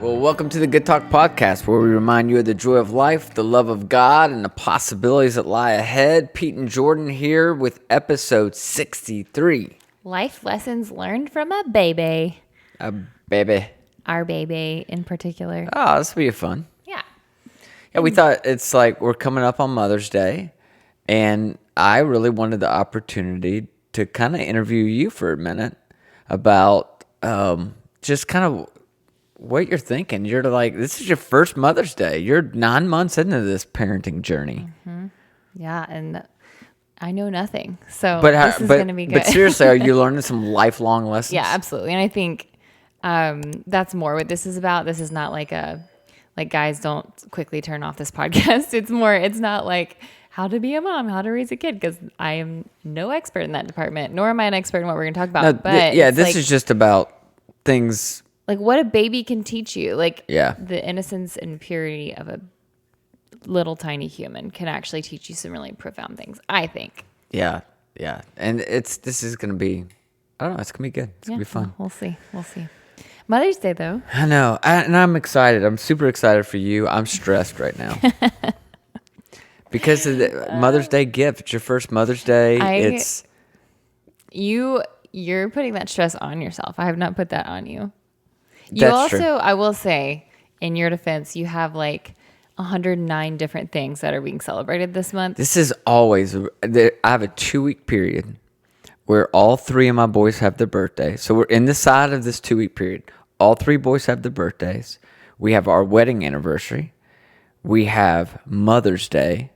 Well, welcome to the Good Talk Podcast, where we remind you of the joy of life, the love of God, and the possibilities that lie ahead. Pete and Jordan here with episode 63. Life lessons learned from a baby. A baby. Our baby in particular. Oh, this will be fun. Yeah. Yeah, we thought it's like we're coming up on Mother's Day, and I really wanted the opportunity to kind of interview you for a minute about just kind of what you're thinking. You're like, this is your first Mother's Day. You're 9 months into this parenting journey. Mm-hmm. Yeah, and I know nothing. So this is going to be good. But seriously, are you learning some lifelong lessons? Yeah, absolutely. And I think that's more what this is about. This is not like guys, don't quickly turn off this podcast. It's not like how to be a mom, how to raise a kid, because I am no expert in that department, nor am I an expert in what we're going to talk about. No, but this is just about things like what a baby can teach you. Like the innocence and purity of a little tiny human can actually teach you some really profound things, I think. Yeah. And this is going to be, I don't know, it's going to be good. It's going to be fun. We'll see. Mother's Day, though. I know. And I'm excited. I'm super excited for you. I'm stressed right now. Because of the Mother's Day gift. It's your first Mother's Day. You're putting that stress on yourself. I have not put that on you. That's true. I will say, in your defense, you have like 109 different things that are being celebrated this month. This is always, I have a 2-week period where all 3 of my boys have their birthday. So we're in the side of this 2-week period. All 3 boys have their birthdays. We have our wedding anniversary. We have Mother's Day.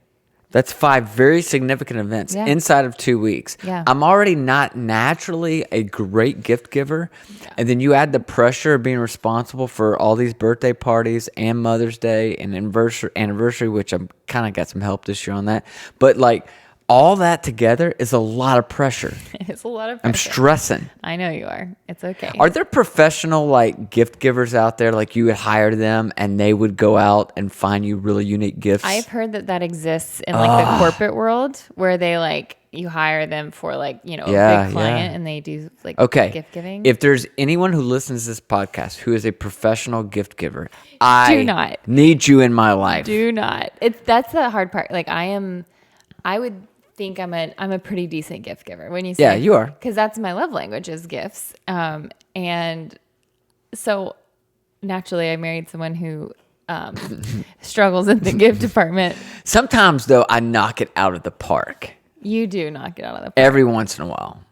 That's 5 very significant events inside of 2 weeks. Yeah. I'm already not naturally a great gift giver. Yeah. And then you add the pressure of being responsible for all these birthday parties and Mother's Day and anniversary, which I'm kind of got some help this year on that. But like all that together is a lot of pressure. It's a lot of pressure. I'm stressing. I know you are. It's okay. Are there professional like gift givers out there, like you would hire them and they would go out and find you really unique gifts? I've heard that exists in like the corporate world where they like you hire them for like, a big client and they do like gift giving. If there's anyone who listens to this podcast who is a professional gift giver, I need you in my life. Do not. That's the hard part. Like I would think I'm a pretty decent gift giver when you say you are, because that's my love language is gifts, and so naturally I married someone who struggles in the gift department. Sometimes though I knock it out of the park. You do knock it out of the park every once in a while.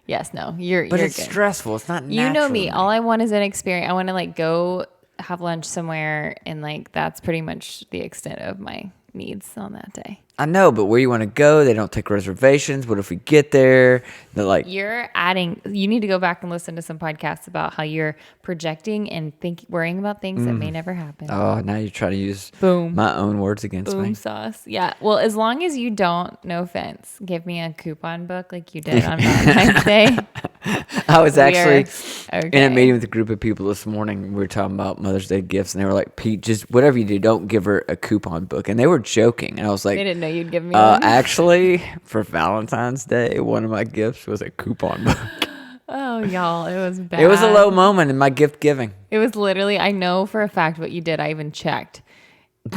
Yes, no, you're it's good. Stressful. It's not natural. You know me. All I want is an experience. I want to like go have lunch somewhere, and like that's pretty much the extent of my needs on that day. I know, but where you want to go, they don't take reservations. What if we get there? They're like, you need to go back and listen to some podcasts about how you're projecting and worrying about things that may never happen. Oh, now you're trying to use my own words against me. Boom sauce. Yeah. Well, as long as you don't, no offense, give me a coupon book like you did on Valentine's Day. I was actually in a meeting with a group of people this morning. We were talking about Mother's Day gifts, and they were like, Pete, just whatever you do, don't give her a coupon book. And they were joking. And I was like, they didn't know you'd give me one. Actually, for Valentine's Day, one of my gifts was a coupon book. Oh, y'all, it was bad. It was a low moment in my gift giving. It was literally, I know for a fact what you did. I even checked.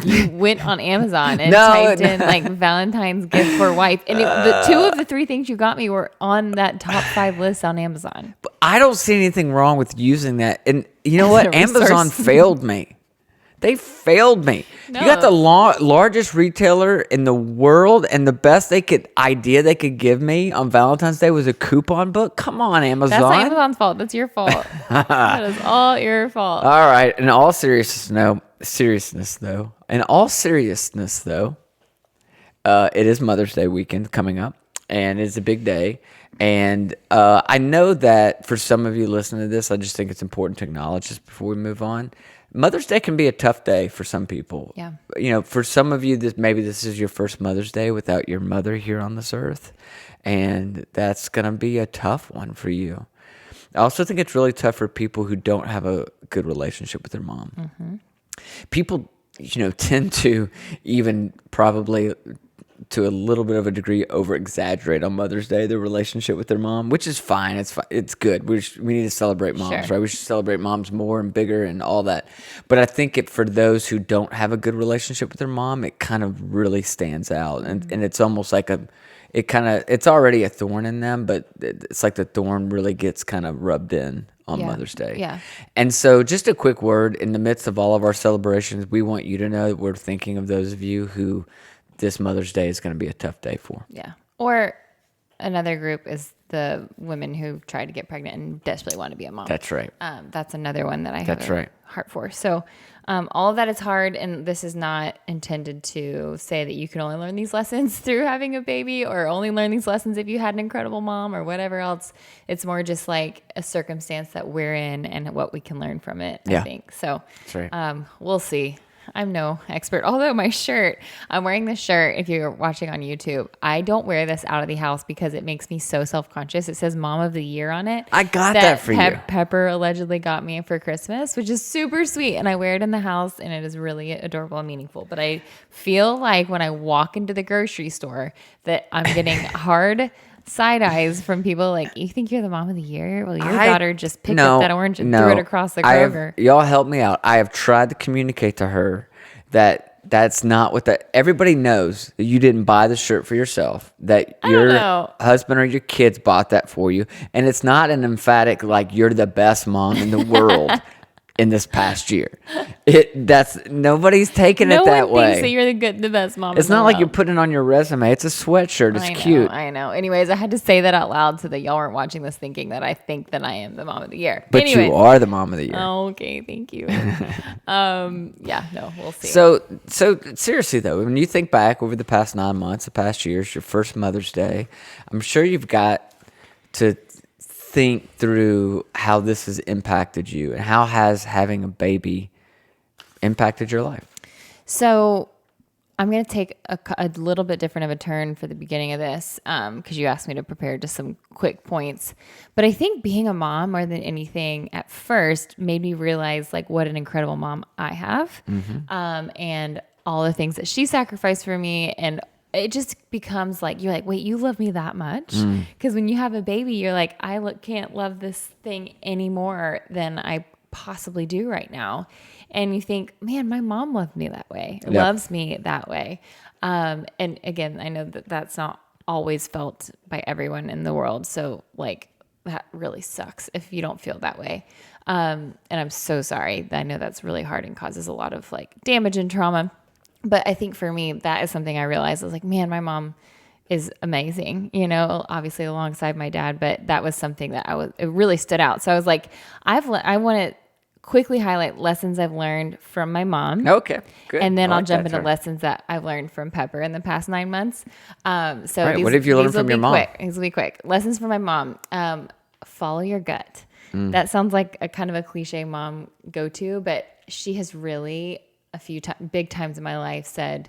You went on Amazon and typed in like Valentine's gift for wife. And the 2 of the 3 things you got me were on that top 5 list on Amazon. But I don't see anything wrong with using that. And you know what? Amazon failed me. They failed me. No. You got the largest retailer in the world, and the best idea they could give me on Valentine's Day was a coupon book. Come on, Amazon. That's not Amazon's fault. That's your fault. That is all your fault. All right. In all seriousness, though, it is Mother's Day weekend coming up, and it's a big day. And I know that for some of you listening to this, I just think it's important to acknowledge this before we move on. Mother's Day can be a tough day for some people. Yeah. For some of you, maybe this is your first Mother's Day without your mother here on this earth, and that's going to be a tough one for you. I also think it's really tough for people who don't have a good relationship with their mom. Mm-hmm. People, tend to even probably to a little bit of a degree, over exaggerate on Mother's Day their relationship with their mom, which is fine. It's fine. It's good. We need to celebrate moms, Sure. right? We should celebrate moms more and bigger and all that. But I think for those who don't have a good relationship with their mom, it kind of really stands out, and it's almost like it's already a thorn in them, but it's like the thorn really gets kind of rubbed in on Yeah. Mother's Day. Yeah. And so just a quick word, in the midst of all of our celebrations, we want you to know that we're thinking of those of you who this Mother's Day is going to be a tough day for. Yeah. Or another group is the women who tried to get pregnant and desperately want to be a mom. That's right. That's another one that I have That's a right. heart for. So all of that is hard, and this is not intended to say that you can only learn these lessons through having a baby, or only learn these lessons if you had an incredible mom, or whatever else. It's more just like a circumstance that we're in and what we can learn from it, I think. So That's right. we'll see. I'm no expert. Although my shirt, I'm wearing this shirt. If you're watching on YouTube, I don't wear this out of the house because it makes me so self-conscious. It says Mom of the Year on it. I got that for you. Pepper allegedly got me for Christmas, which is super sweet. And I wear it in the house, and it is really adorable and meaningful. But I feel like when I walk into the grocery store that I'm getting hard side eyes from people like, you think you're the mom of the year? Well, your daughter just picked up that orange and threw it across the Kroger. Y'all help me out. I have tried to communicate to her that that's not what everybody knows that you didn't buy the shirt for yourself, that your husband or your kids bought that for you. And it's not an emphatic, like, you're the best mom in the world in this past year. Nobody's taking it that way. No one thinks that you're the best mom. It's not like you're putting it on your resume. It's a sweatshirt. It's cute. I know. Anyways, I had to say that out loud so that y'all weren't watching this thinking that I think that I am the mom of the year. But anyways, you are the mom of the year. Okay, thank you. We'll see. So seriously though, when you think back over the past 9 months, the past years, your first Mother's Day, I'm sure you've got to think through how this has impacted you, and how has having a baby impacted your life. So I'm going to take a little bit different of a turn for the beginning of this, because you asked me to prepare just some quick points. But I think being a mom, more than anything, at first made me realize like what an incredible mom I have, and all the things that she sacrificed for me. And it just becomes like, you're like, wait, you love me that much? Because when you have a baby, you're like, can't love this thing any more than I possibly do right now. And you think, man, my mom loved me that way, or loves me that way. And again, I know that that's not always felt by everyone in the world. So like, that really sucks if you don't feel that way. And I'm so sorry. I know that's really hard and causes a lot of like damage and trauma. But I think for me, that is something I realized. I was like, man, my mom is amazing, obviously alongside my dad, but that was something that it really stood out. So I was like, I want to quickly highlight lessons I've learned from my mom. Okay, good. And then I'll jump into lessons that I've learned from Pepper in the past 9 months. What have you learned from your mom? These will be quick. Lessons from my mom. Follow your gut. That sounds like a kind of a cliche mom go-to, but she has really a few big times in my life said,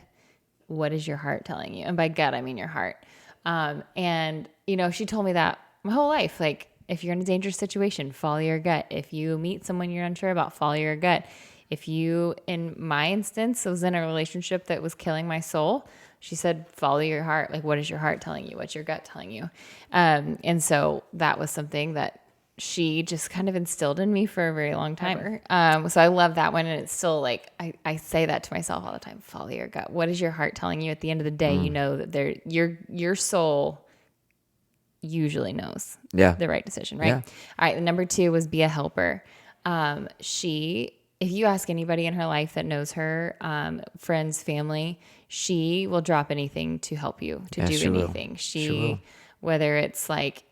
what is your heart telling you? And by gut, I mean your heart. And she told me that my whole life, like, if you're in a dangerous situation, follow your gut. If you meet someone you're unsure about, follow your gut. If you, in my instance, was in a relationship that was killing my soul, she said, follow your heart. Like, what is your heart telling you? What's your gut telling you? And so that was something that she just kind of instilled in me for a very long time. So I love that one. And it's still like, I say that to myself all the time, follow your gut. What is your heart telling you? At the end of the day, you know that your soul usually knows the right decision, right? Yeah. All right. The number 2 was be a helper. If you ask anybody in her life that knows her, friends, family, she will drop anything to help you, to do anything. She whether it's like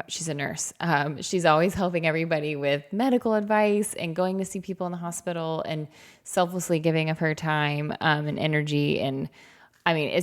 she's a nurse. She's always helping everybody with medical advice and going to see people in the hospital and selflessly giving of her time and energy. And I mean,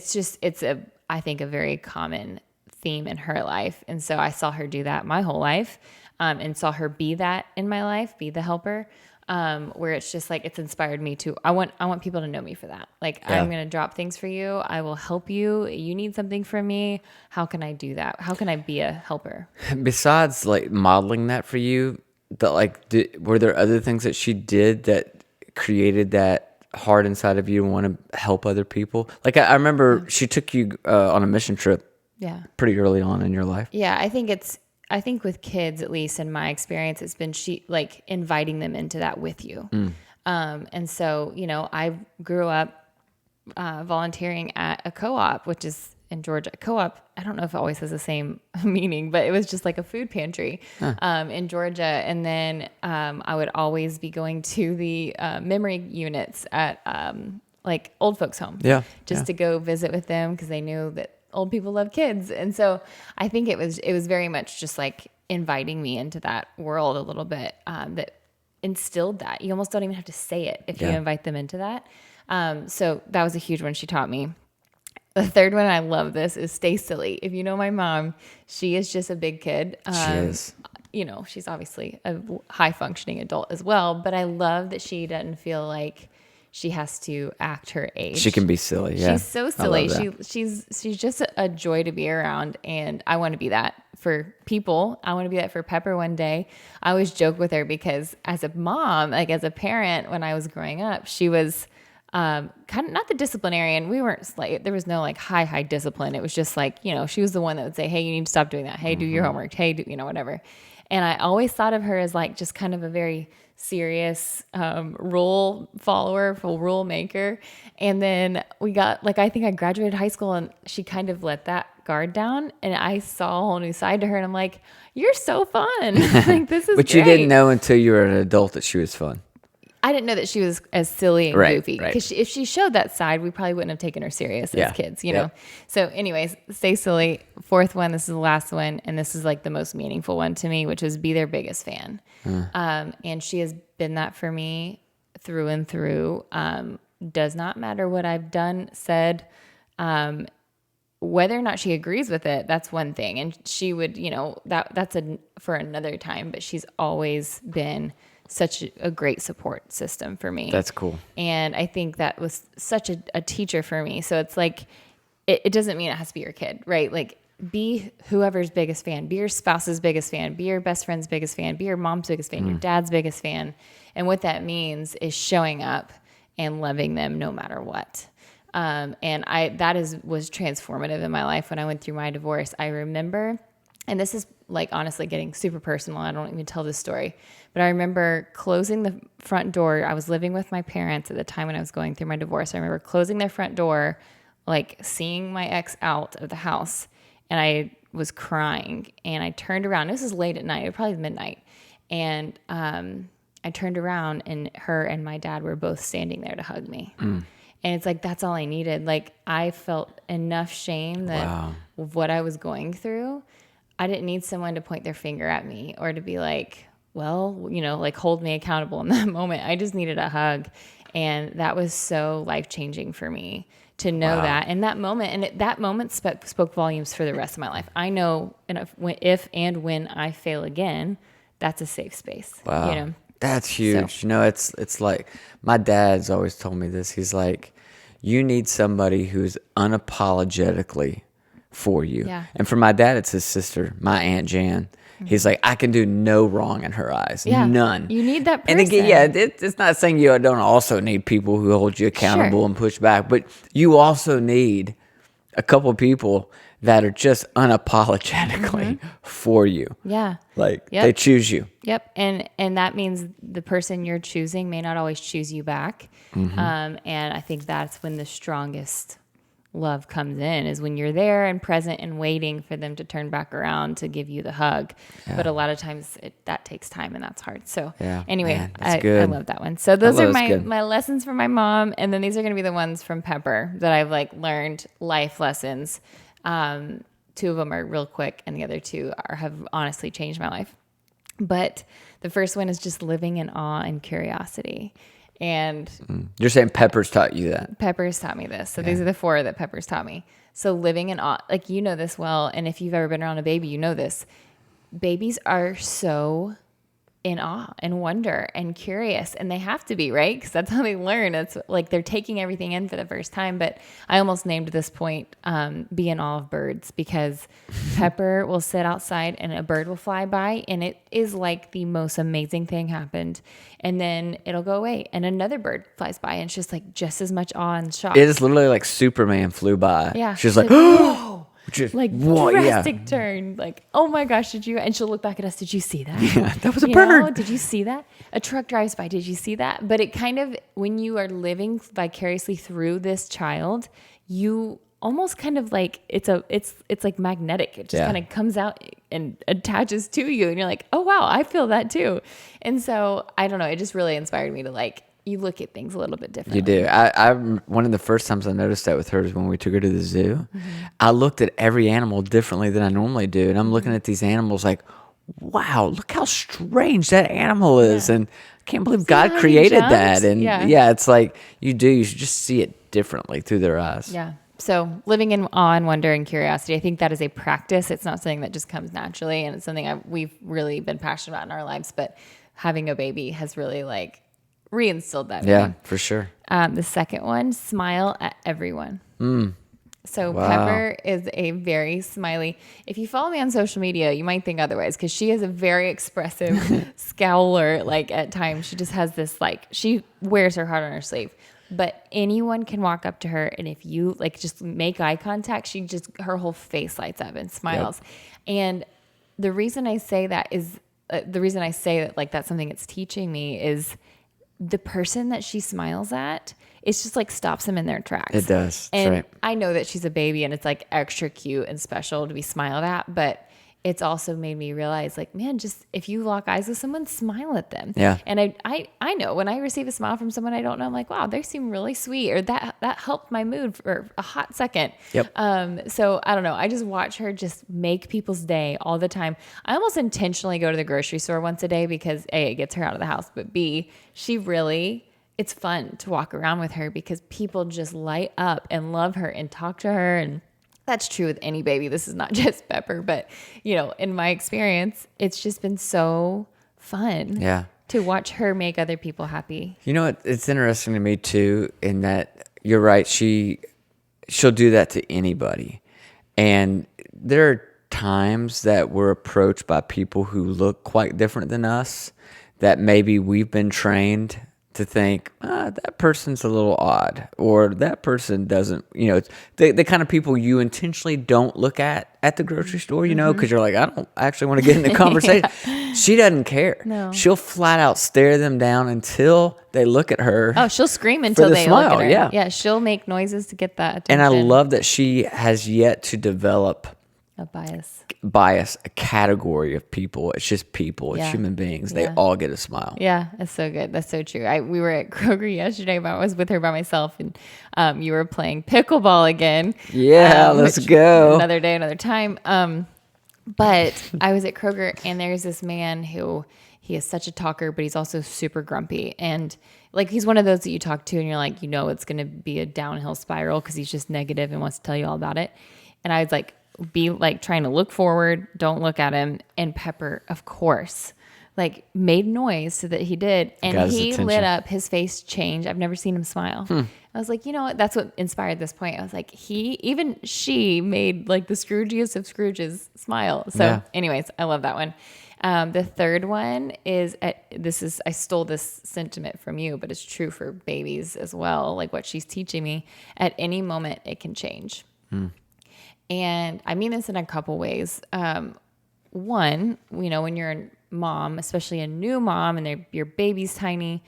I think a very common theme in her life. And so I saw her do that my whole life, and saw her be that in my life, be the helper, where it's just like, it's inspired me to, I want people to know me for that. Like, I'm going to drop things for you. I will help you. You need something from me. How can I do that? How can I be a helper? Besides like modeling that for you, were there other things that she did that created that heart inside of you and want to help other people. Like I remember she took you on a mission trip Yeah. pretty early on in your life. Yeah, I think with kids, at least in my experience, it's been like inviting them into that with you. And so, I grew up volunteering at a co-op, which is in Georgia. Co-op, I don't know if it always has the same meaning, but it was just like a food pantry in Georgia. And then I would always be going to the memory units at like old folks' home, just to go visit with them because they knew that old people love kids. And so I think it was very much just like inviting me into that world a little bit, that instilled that. You almost don't even have to say it if you invite them into that. So that was a huge one she taught me. The third one, I love this, is stay silly. If you know my mom, she is just a big kid. She is. She's obviously a high functioning adult as well, but I love that she doesn't feel like she has to act her age. She can be silly. Yeah. She's so silly. She's just a joy to be around. And I want to be that for people. I want to be that for Pepper one day. I always joke with her because as a mom, like as a parent, when I was growing up, she was kind of not the disciplinarian. We weren't like, there was no like high discipline. It was just like, she was the one that would say, hey, you need to stop doing that. Hey, do your homework. Hey, do, whatever. And I always thought of her as like just kind of a very serious rule follower, rule maker. And then we got like, I think I graduated high school and she kind of let that guard down and I saw a whole new side to her and I'm like, you're so fun. Like this is But great. you didn't know until you were an adult that she was fun. I didn't know that she was as silly and goofy because if she showed that side, we probably wouldn't have taken her serious as kids, know? So anyways, stay silly. Fourth one, this is the last one. And this is like the most meaningful one to me, which is be their biggest fan. And she has been that for me through and through. Does not matter what I've done, said, whether or not she agrees with it, that's one thing. And she would, that's for another time, but she's always been such a great support system for me. That's cool. And I think that was such a teacher for me. So it's like, it doesn't mean it has to be your kid, right? Like be whoever's biggest fan, be your spouse's biggest fan, be your best friend's biggest fan, be your mom's biggest fan, your dad's biggest fan. And what that means is showing up and loving them no matter what. And was transformative in my life when I went through my divorce. I remember, and this is like honestly getting super personal. I don't even tell this story, but I remember closing the front door. I was living with my parents at the time when I was going through my divorce. I remember closing their front door, like seeing my ex out of the house, and I was crying. And I turned around. This is late at night. It was probably midnight. And I turned around, and her and my dad were both standing there to hug me. And it's like, that's all I needed. Like I felt enough shame that what I was going through, I didn't need someone to point their finger at me or to be like, well, like hold me accountable in that moment. I just needed a hug. And that was so life-changing for me to know that in that moment. And that moment spoke volumes for the rest of my life. I know if and when I fail again, that's a safe space. Wow. That's huge. So. It's like my dad's always told me this. He's like, you need somebody who's unapologetically for you. Yeah. And for my dad, it's his sister, my Aunt Jan. He's like, I can do no wrong in her eyes. Yeah. None. You need that person. And again, it's not saying you don't also need people who hold you accountable and push back, but you also need a couple of people that are just unapologetically for you. Yeah. Like they choose you. Yep. And that means the person you're choosing may not always choose you back. And I think that's when the strongest love comes in, is when you're there and present and waiting for them to turn back around to give you the hug. Yeah. But a lot of times that takes time and that's hard. So anyway, man, I love that one. So those are my lessons from my mom. And then these are going to be the ones from Pepper that I've like learned life lessons. Two of them are real quick and the other two have honestly changed my life. But the first one is just living in awe and curiosity. And you're saying Pepper's taught you that? Pepper's taught me this. So these are the four that Pepper's taught me. So living in awe, like this well, and if you've ever been around a baby, you know this. Babies are so in awe and wonder and curious, and they have to be, right? Because that's how they learn. It's like they're taking everything in for the first time. But I almost named this point be in awe of birds, because Pepper will sit outside and a bird will fly by and it is like the most amazing thing happened, and then it'll go away and another bird flies by and it's just like just as much awe and shock. It is literally like Superman flew by. Yeah, She's like, oh, just like drastic turn, like, oh my gosh, did you? And she'll look back at us, did you see that? Yeah, that was a bird. Did you see that? A truck drives by, did you see that? But it kind of, when you are living vicariously through this child, you almost kind of like, it's like magnetic. It just kind of comes out and attaches to you, and you're like, oh wow, I feel that too. And so I don't know, it just really inspired me to like, you look at things a little bit differently. You do. I one of the first times I noticed that with her is when we took her to the zoo. I looked at every animal differently than I normally do, and I'm looking at these animals like, wow, look how strange that animal is, and I can't believe God created that. And it's like you should just see it differently through their eyes. Yeah. So living in awe and wonder and curiosity, I think that is a practice. It's not something that just comes naturally, and it's something we've really been passionate about in our lives. But having a baby has really like reinstilled that. Yeah, for sure. The second one, smile at everyone. So Pepper is a very smiley. If you follow me on social media, you might think otherwise, because she is a very expressive scowler. Like at times she just has this, like, she wears her heart on her sleeve. But anyone can walk up to her, and if you like just make eye contact, her whole face lights up and smiles. Yep. And the reason I say that like that's something it's teaching me is the person that she smiles at, it's just like stops them in their tracks. It does. And right. I know that she's a baby and it's like extra cute and special to be smiled at, but it's also made me realize, like, man, just if you lock eyes with someone, smile at them. Yeah. And I know when I receive a smile from someone I don't know, I'm like, wow, they seem really sweet, or that helped my mood for a hot second. Yep. So I don't know. I just watch her just make people's day all the time. I almost intentionally go to the grocery store once a day because A, it gets her out of the house, but B, it's fun to walk around with her because people just light up and love her and talk to her. And that's true with any baby. This is not just Pepper, but in my experience, it's just been so fun to watch her make other people happy. You know what? It's interesting to me too, in that you're right. She'll do that to anybody. And there are times that we're approached by people who look quite different than us, that maybe we've been trained to think, that person's a little odd, or that person doesn't, the kind of people you intentionally don't look at the grocery store, because you're like, I don't actually want to get in the conversation. She doesn't care. No. She'll flat out stare them down until they look at her. Oh, she'll scream until they smile, look at her. Yeah. Yeah, she'll make noises to get that attention. And I love that she has yet to develop a bias, a category of people. It's just people. It's human beings. They all get a smile. Yeah, that's so good. That's so true. We were at Kroger yesterday, but I was with her by myself, and you were playing pickleball again. Yeah, let's go. Another day, another time. But I was at Kroger, and there's this man who, he is such a talker, but he's also super grumpy. And like, he's one of those that you talk to and you're like, it's going to be a downhill spiral because he's just negative and wants to tell you all about it. And I was like, be like trying to look forward, don't look at him. And Pepper, of course, like made noise so that he did. And he lit up, his face changed. I've never seen him smile. I was like, what? That's what inspired this point. I was like, she made like the Scroogiest of Scrooges smile. So anyways, I love that one. The third one is, I stole this sentiment from you, but it's true for babies as well. Like what she's teaching me, at any moment it can change. And I mean this in a couple ways. One, when you're a mom, especially a new mom, and your baby's tiny,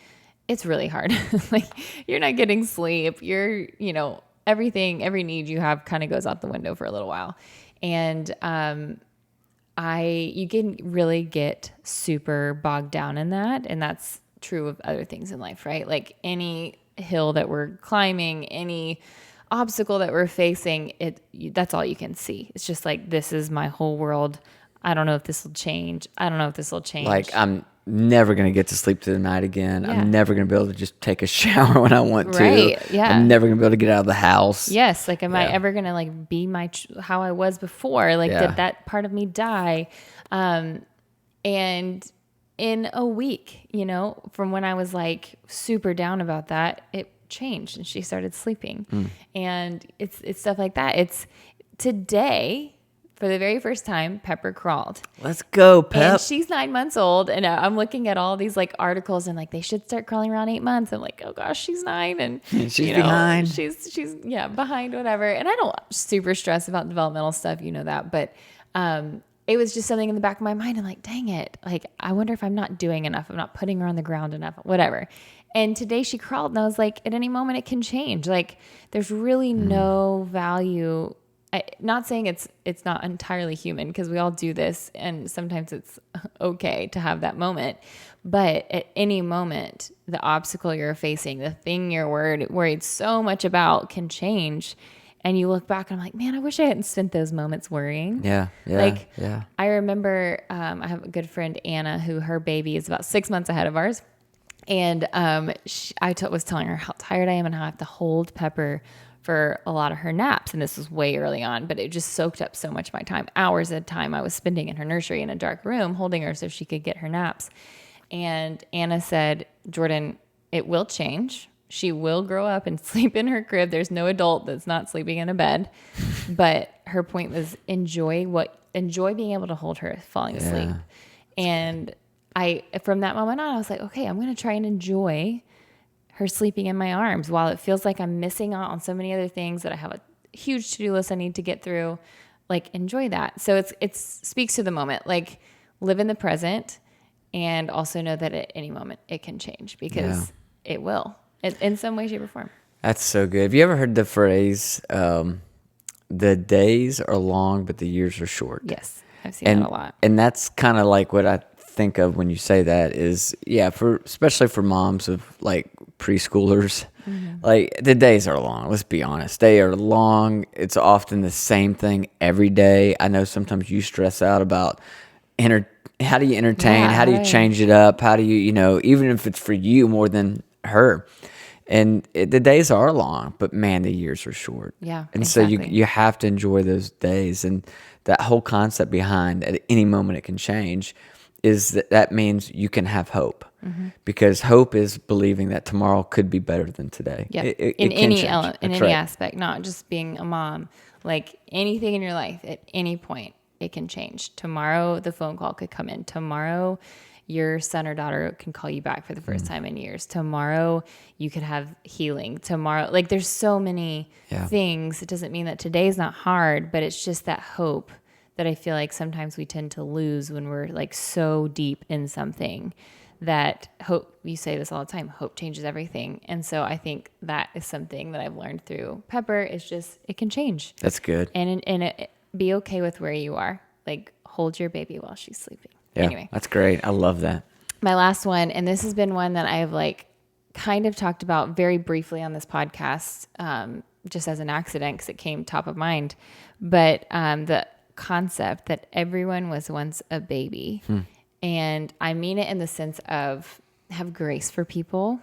it's really hard. Like, you're not getting sleep. You're, everything, every need you have kind of goes out the window for a little while. And you can really get super bogged down in that. And that's true of other things in life, right? Like any hill that we're climbing, any obstacle that we're facing, that's all you can see. It's just like, this is my whole world. I don't know if this will change. Like, I'm never going to get to sleep through the night again. Yeah. I'm never going to be able to just take a shower when I want to. Right. Yeah. I'm never going to be able to get out of the house. Yes. Like, am I ever going to like be how I was before? Like, did that part of me die? And in a week, from when I was like super down about that, it changed and she started sleeping. And it's stuff like that. It's today, for the very first time, Pepper crawled. Let's go, Pep. And she's 9 months old, and I'm looking at all these like articles and like they should start crawling around 8 months. I'm like, oh gosh, she's 9, and she's behind. She's behind, whatever. And I don't super stress about developmental stuff, that, but it was just something in the back of my mind. I'm like, dang it, like I wonder if I'm not doing enough. I'm not putting her on the ground enough, whatever. And today she crawled, and I was like, at any moment it can change. Like there's really no value. Not saying it's not entirely human, because we all do this and sometimes it's okay to have that moment. But at any moment, the obstacle you're facing, the thing you're worried so much about can change. And you look back and I'm like, man, I wish I hadn't spent those moments worrying. Yeah. I remember I have a good friend, Anna, who her baby is about 6 months ahead of ours. And I was telling her how tired I am and how I have to hold Pepper for a lot of her naps. And this was way early on, but it just soaked up so much of my time. Hours at a time I was spending in her nursery in a dark room holding her so she could get her naps. And Anna said, Jordyn, it will change. She will grow up and sleep in her crib. There's no adult that's not sleeping in a bed. But her point was enjoy being able to hold her falling asleep. And from that moment on, I was like, okay, I'm going to try and enjoy her sleeping in my arms while it feels like I'm missing out on so many other things, that I have a huge to-do list I need to get through. Like, enjoy that. So it speaks to the moment, like live in the present, and also know that at any moment it can change, because it will in some way, shape, or form. That's so good. Have you ever heard the phrase, the days are long, but the years are short? Yes. I've seen that a lot. And that's kind of like what I think of when you say that is, especially for moms of like preschoolers, like the days are long. Let's be honest. They are long. It's often the same thing every day. I know sometimes you stress out about how do you entertain? How do you change it up? How do you, even if it's for you more than her. And the days are long, but man, the years are short. Yeah. And exactly. so you have to enjoy those days. And that whole concept behind at any moment it can change is that means you can have hope, because hope is believing that tomorrow could be better than today. Yeah. In any element, in any aspect, not just being a mom, like anything in your life at any point, it can change. Tomorrow, the phone call could come in. Tomorrow, your son or daughter can call you back for the first time in years. Tomorrow, you could have healing. Tomorrow, like there's so many things. It doesn't mean that today's not hard, but it's just that hope that I feel like sometimes we tend to lose when we're like so deep in something. That hope, you say this all the time, hope changes everything. And so I think that is something that I've learned through Pepper, is just, it can change. That's good. And be okay with where you are. Like, hold your baby while she's sleeping. Yeah, anyway, that's great. I love that. My last one, and this has been one that I've like kind of talked about very briefly on this podcast, just as an accident because it came top of mind. But the concept that everyone was once a baby. And I mean it in the sense of have grace for people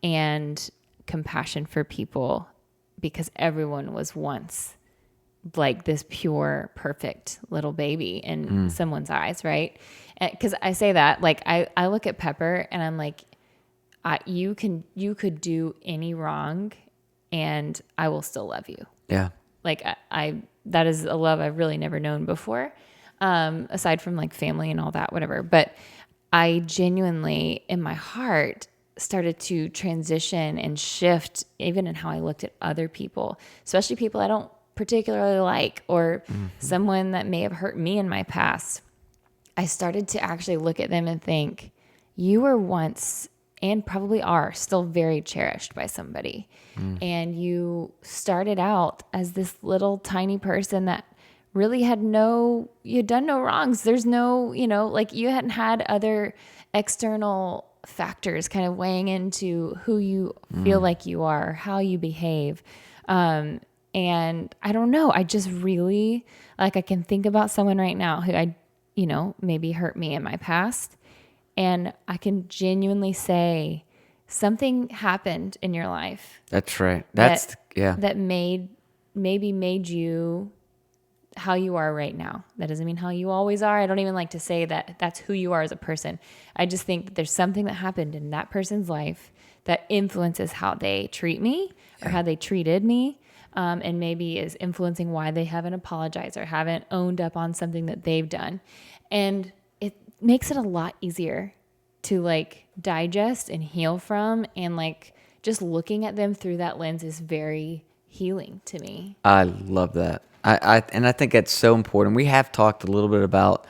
and compassion for people, because everyone was once like this pure, perfect little baby in someone's eyes, right? Because I say that, like I look at Pepper and I'm like, you could do any wrong and I will still love you. Yeah. Like that is a love I've really never known before. Aside from like family and all that, whatever. But I genuinely, in my heart, started to transition and shift even in how I looked at other people, especially people I don't particularly like, or someone that may have hurt me in my past. I started to actually look at them and think, you were once and probably are still very cherished by somebody. And you started out as this little tiny person that really you'd done no wrongs. There's no, like you hadn't had other external factors kind of weighing into who you feel like you are, how you behave. And I don't know, I just really, like I can think about someone right now who maybe hurt me in my past. And I can genuinely say something happened in your life. That's right. That made you how you are right now. That doesn't mean how you always are. I don't even like to say that that's who you are as a person. I just think that there's something that happened in that person's life that influences how they treat me or how they treated me. And maybe is influencing why they haven't apologized or haven't owned up on something that they've done. And it makes it a lot easier to like digest and heal from. And like just looking at them through that lens is very healing to me. I love that. I think that's so important. We have talked a little bit about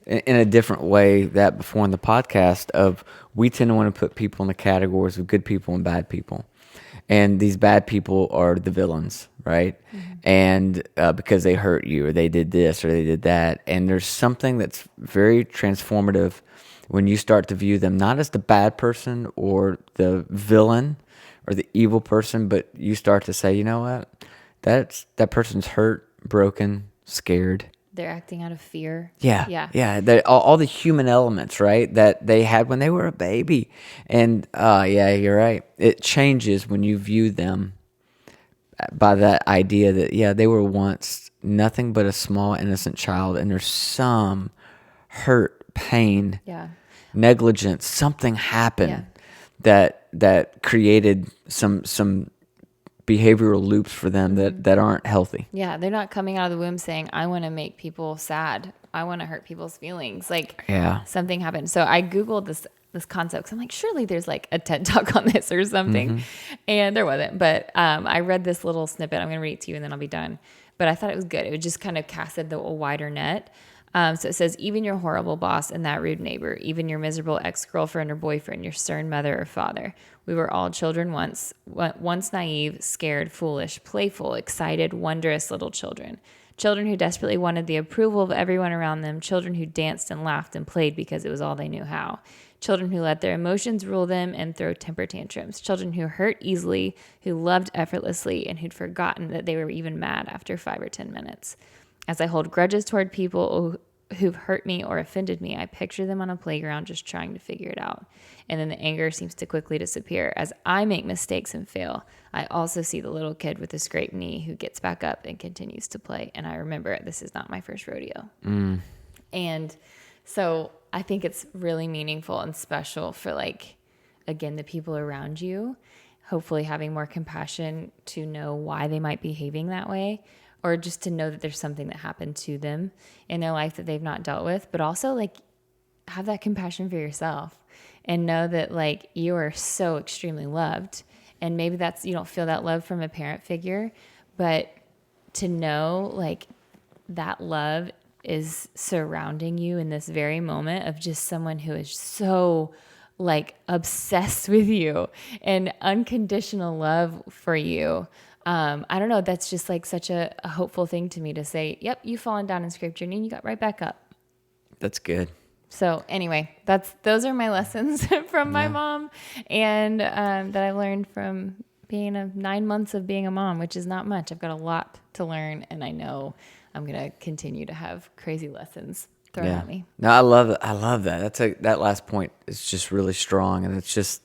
in a different way that before in the podcast of we tend to want to put people in the categories of good people and bad people. And these bad people are the villains, right? Mm-hmm. And because they hurt you or they did this or they did that. And there's something that's very transformative when you start to view them not as the bad person or the villain or the evil person, but you start to say, you know what? That person's hurt, broken, scared. They're acting out of fear. Yeah. All the human elements, right, that they had when they were a baby. And you're right. It changes when you view them by that idea that, they were once nothing but a small, innocent child. And there's some hurt, pain, negligence, something happened that created some behavioral loops for them that aren't healthy. Yeah, they're not coming out of the womb saying, I want to make people sad. I want to hurt people's feelings. Like something happened. So I Googled this concept because I'm like, surely there's like a TED Talk on this or something. Mm-hmm. And there wasn't. But I read this little snippet. I'm going to read it to you and then I'll be done. But I thought it was good. It just kind of casted a wider net. So it says, even your horrible boss and that rude neighbor, even your miserable ex-girlfriend or boyfriend, your stern mother or father. We were all children once naive, scared, foolish, playful, excited, wondrous little children. Children who desperately wanted the approval of everyone around them. Children who danced and laughed and played because it was all they knew how. Children who let their emotions rule them and throw temper tantrums. Children who hurt easily, who loved effortlessly, and who'd forgotten that they were even mad after 5 or 10 minutes. As I hold grudges toward people who've hurt me or offended me, I picture them on a playground just trying to figure it out. And then the anger seems to quickly disappear. As I make mistakes and fail, I also see the little kid with the scraped knee who gets back up and continues to play. And I remember this is not my first rodeo. And so I think it's really meaningful and special for, like, again, the people around you, hopefully having more compassion to know why they might be behaving that way, or just to know that there's something that happened to them in their life that they've not dealt with, but also like have that compassion for yourself and know that like you are so extremely loved. And maybe that's, you don't feel that love from a parent figure, but to know like that love is surrounding you in this very moment of just someone who is so like obsessed with you and unconditional love for you. I don't know. That's just like such a hopeful thing to me to say, yep, you've fallen down and scraped your knee and you got right back up. That's good. So anyway, those are my lessons from my mom and that I learned from being 9 months of being a mom, which is not much. I've got a lot to learn and I know I'm going to continue to have crazy lessons thrown at me. No, I love it. I love that. That last point is just really strong. And it's just,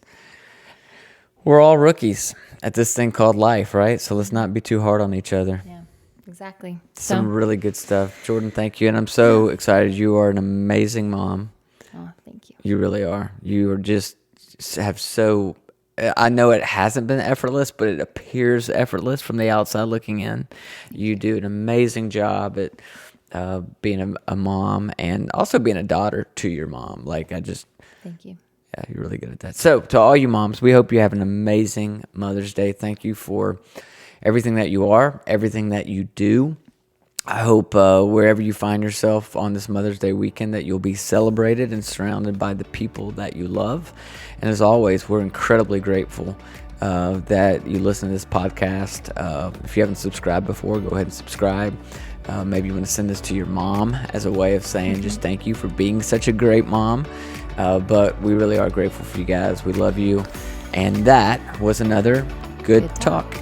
we're all rookies at this thing called life, right? So let's not be too hard on each other. Yeah, exactly. Some really good stuff. Jordyn, thank you. And I'm so excited. You are an amazing mom. Oh, thank you. You really are. You are just have so, I know it hasn't been effortless, but it appears effortless from the outside looking in. You do an amazing job at being a mom and also being a daughter to your mom. Thank you. Yeah, you're really good at that. So to all you moms, we hope you have an amazing Mother's Day. Thank you for everything that you are, everything that you do. I hope wherever you find yourself on this Mother's Day weekend that you'll be celebrated and surrounded by the people that you love. And as always, we're incredibly grateful that you listen to this podcast. If you haven't subscribed before, go ahead and subscribe. Maybe you want to send this to your mom as a way of saying just thank you for being such a great mom. But we really are grateful for you guys. We love you. And that was another good talk.